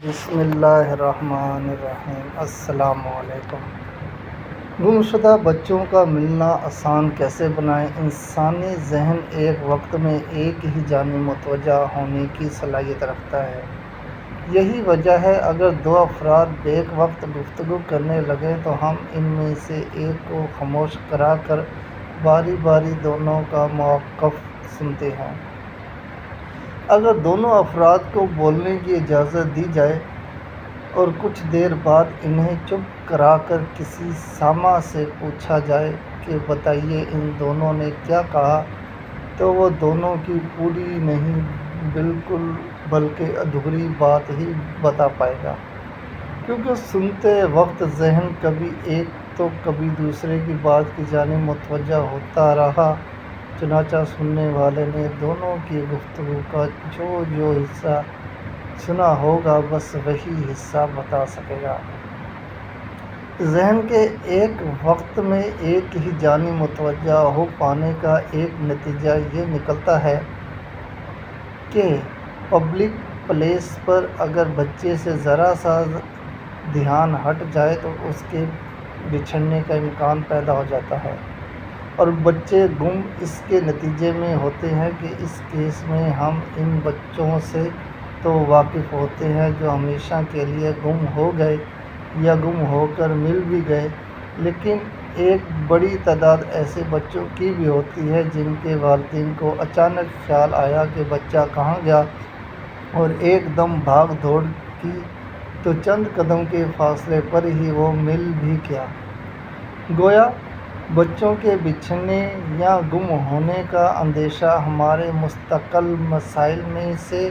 بسم اللہ الرحمن الرحیم۔ السلام علیکم۔ گمشدہ بچوں کا ملنا آسان کیسے بنائیں؟ انسانی ذہن ایک وقت میں ایک ہی جانب متوجہ ہونے کی صلاحیت رکھتا ہے۔ یہی وجہ ہے اگر دو افراد بیک وقت گفتگو کرنے لگیں تو ہم ان میں سے ایک کو خاموش کرا کر باری باری دونوں کا موقف سنتے ہیں۔ اگر دونوں افراد کو بولنے کی اجازت دی جائے اور کچھ دیر بعد انہیں چپ کرا کر کسی سامع سے پوچھا جائے کہ بتائیے ان دونوں نے کیا کہا، تو وہ دونوں کی پوری نہیں بلکہ ادھوری بات ہی بتا پائے گا، کیونکہ سنتے وقت ذہن کبھی ایک تو کبھی دوسرے کی بات کی جانب متوجہ ہوتا رہا۔ چنانچہ سننے والے نے دونوں کی گفتگو کا جو حصہ سنا ہوگا بس وہی حصہ بتا سکے گا۔ ذہن کے ایک وقت میں ایک ہی جانب متوجہ ہو پانے کا ایک نتیجہ یہ نکلتا ہے کہ پبلک پلیس پر اگر بچے سے ذرا سا دھیان ہٹ جائے تو اس کے بچھڑنے کا امکان پیدا ہو جاتا ہے، اور بچے گم اس کے نتیجے میں ہوتے ہیں کہ اس کیس میں ہم ان بچوں سے تو واقف ہوتے ہیں جو ہمیشہ کے لیے گم ہو گئے یا گم ہو کر مل بھی گئے، لیکن ایک بڑی تعداد ایسے بچوں کی بھی ہوتی ہے جن کے والدین کو اچانک خیال آیا کہ بچہ کہاں گیا اور ایک دم بھاگ دوڑ کی تو چند قدم کے فاصلے پر ہی وہ مل بھی گیا۔ گویا بچوں کے بچھڑنے یا گم ہونے کا اندیشہ ہمارے مستقل مسائل میں سے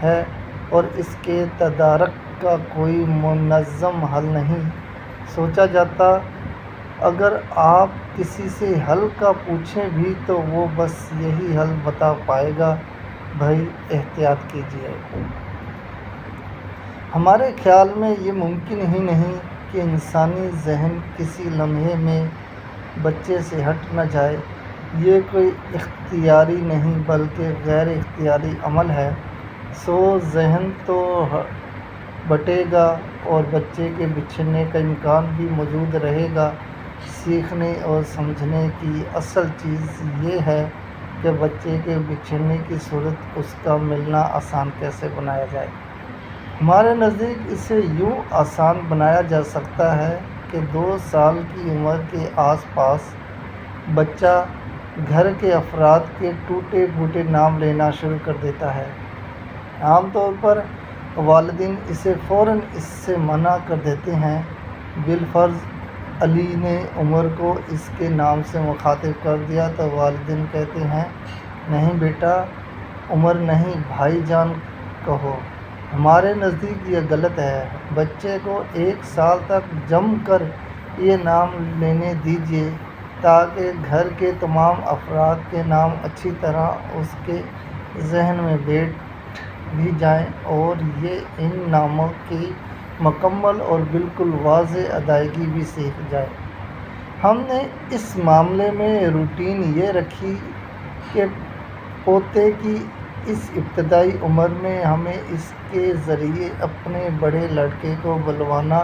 ہے اور اس کے تدارک کا کوئی منظم حل نہیں سوچا جاتا۔ اگر آپ کسی سے حل کا پوچھیں بھی تو وہ بس یہی حل بتا پائے گا، بھائی احتیاط کیجیے۔ ہمارے خیال میں یہ ممکن ہی نہیں کہ انسانی ذہن کسی لمحے میں بچے سے ہٹ نہ جائے۔ یہ کوئی اختیاری نہیں بلکہ غیر اختیاری عمل ہے، سو ذہن تو بٹے گا اور بچے کے بچھڑنے کا امکان بھی موجود رہے گا۔ سیکھنے اور سمجھنے کی اصل چیز یہ ہے کہ بچے کے بچھڑنے کی صورت اس کا ملنا آسان کیسے بنایا جائے۔ ہمارے نزدیک اسے یوں آسان بنایا جا سکتا ہے کہ 2 سال کی عمر کے آس پاس بچہ گھر کے افراد کے ٹوٹے پھوٹے نام لینا شروع کر دیتا ہے۔ عام طور پر والدین اسے فوراً اس سے منع کر دیتے ہیں۔ بالفرض علی نے عمر کو اس کے نام سے مخاطب کر دیا تو والدین کہتے ہیں نہیں بیٹا عمر نہیں بھائی جان کہو۔ ہمارے نزدیک یہ غلط ہے۔ بچے کو 1 سال تک جم کر یہ نام لینے دیجیے تاکہ گھر کے تمام افراد کے نام اچھی طرح اس کے ذہن میں بیٹھ بھی جائیں اور یہ ان ناموں کی مکمل اور بالکل واضح ادائیگی بھی سیکھ جائے۔ ہم نے اس معاملے میں روٹین یہ رکھی کہ پوتے کی اس ابتدائی عمر میں ہمیں اس کے ذریعے اپنے بڑے لڑکے کو بلوانا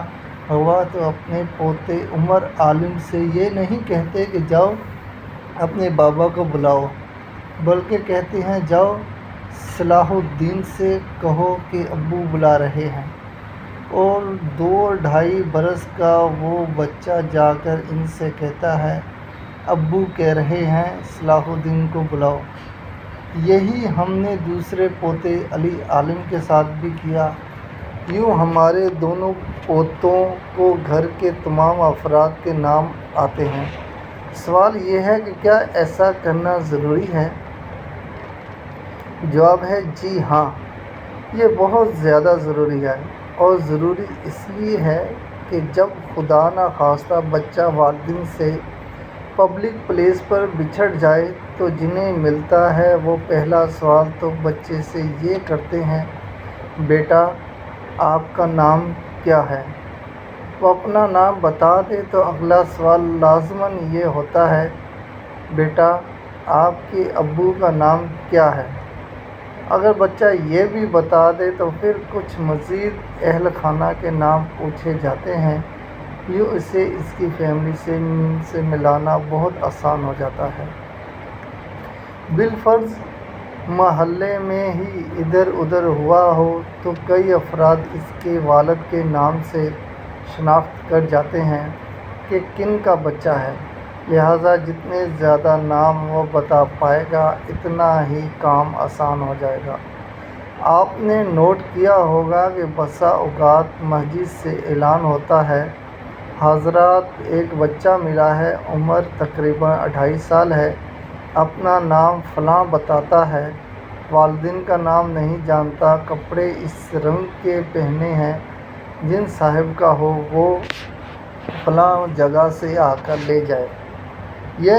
ہوا تو اپنے پوتے عمر عالم سے یہ نہیں کہتے کہ جاؤ اپنے بابا کو بلاؤ، بلکہ کہتے ہیں جاؤ صلاح الدین سے کہو کہ ابو بلا رہے ہیں، اور 2-2.5 برس کا وہ بچہ جا کر ان سے کہتا ہے ابو کہہ رہے ہیں صلاح الدین کو بلاؤ۔ یہی ہم نے دوسرے پوتے علی عالم کے ساتھ بھی کیا۔ یوں ہمارے دونوں پوتوں کو گھر کے تمام افراد کے نام آتے ہیں۔ سوال یہ ہے کہ کیا ایسا کرنا ضروری ہے؟ جواب ہے جی ہاں، یہ بہت زیادہ ضروری ہے، اور ضروری اس لیے ہے کہ جب خدا نخواستہ بچہ والدین سے پبلک پلیس پر بچھڑ جائے تو جنہیں ملتا ہے وہ پہلا سوال تو بچے سے یہ کرتے ہیں بیٹا آپ کا نام کیا ہے؟ وہ اپنا نام بتا دے تو اگلا سوال لازماً یہ ہوتا ہے بیٹا آپ کے ابو کا نام کیا ہے؟ اگر بچہ یہ بھی بتا دے تو پھر کچھ مزید اہل خانہ کے نام پوچھے جاتے ہیں۔ یوں اسے اس کی فیملی سے ملانا بہت آسان ہو جاتا ہے۔ بالفرض محلے میں ہی ادھر ادھر ہوا ہو تو کئی افراد اس کے والد کے نام سے شناخت کر جاتے ہیں کہ کن کا بچہ ہے، لہٰذا جتنے زیادہ نام وہ بتا پائے گا اتنا ہی کام آسان ہو جائے گا۔ آپ نے نوٹ کیا ہوگا کہ بسا اوقات مسجد سے اعلان ہوتا ہے، حضرات ایک بچہ ملا ہے، عمر تقریباً 2.5 سال ہے، اپنا نام فلاں بتاتا ہے، والدین کا نام نہیں جانتا، کپڑے اس رنگ کے پہنے ہیں، جن صاحب کا ہو وہ فلاں جگہ سے آ کر لے جائے۔ یہ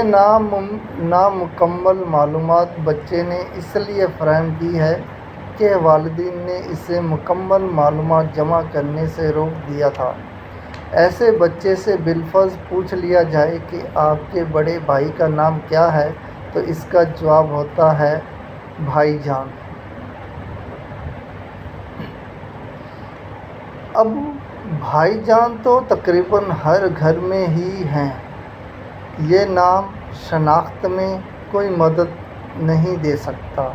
نامکمل معلومات بچے نے اس لیے فراہم کی ہے کہ والدین نے اسے مکمل معلومات جمع کرنے سے روک دیا تھا۔ ایسے بچے سے بالفرض پوچھ لیا جائے کہ آپ کے بڑے بھائی کا نام کیا ہے تو اس کا جواب ہوتا ہے بھائی جان۔ اب بھائی جان تو تقریباً ہر گھر میں ہی ہیں۔ یہ نام شناخت میں کوئی مدد نہیں دے سکتا،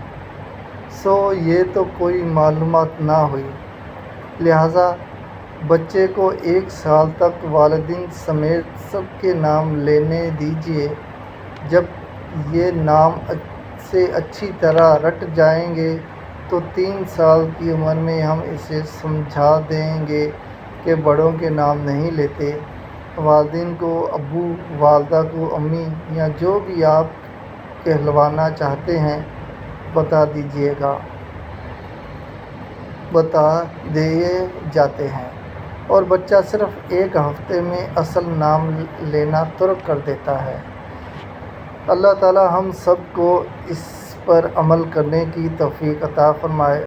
سو یہ تو کوئی معلومات نہ ہوئی، لہٰذا بچے کو 1 سال تک والدین سمیت سب کے نام لینے دیجیے۔ جب یہ نام سے اچھی طرح رٹ جائیں گے تو 3 سال کی عمر میں ہم اسے سمجھا دیں گے کہ بڑوں کے نام نہیں لیتے، والدین کو ابو، والدہ کو امی یا جو بھی آپ کہلوانا چاہتے ہیں بتا دیے جاتے ہیں، اور بچہ صرف 1 ہفتے میں اصل نام لینا ترک کر دیتا ہے۔ اللہ تعالی ہم سب کو اس پر عمل کرنے کی توفیق عطا فرمائے۔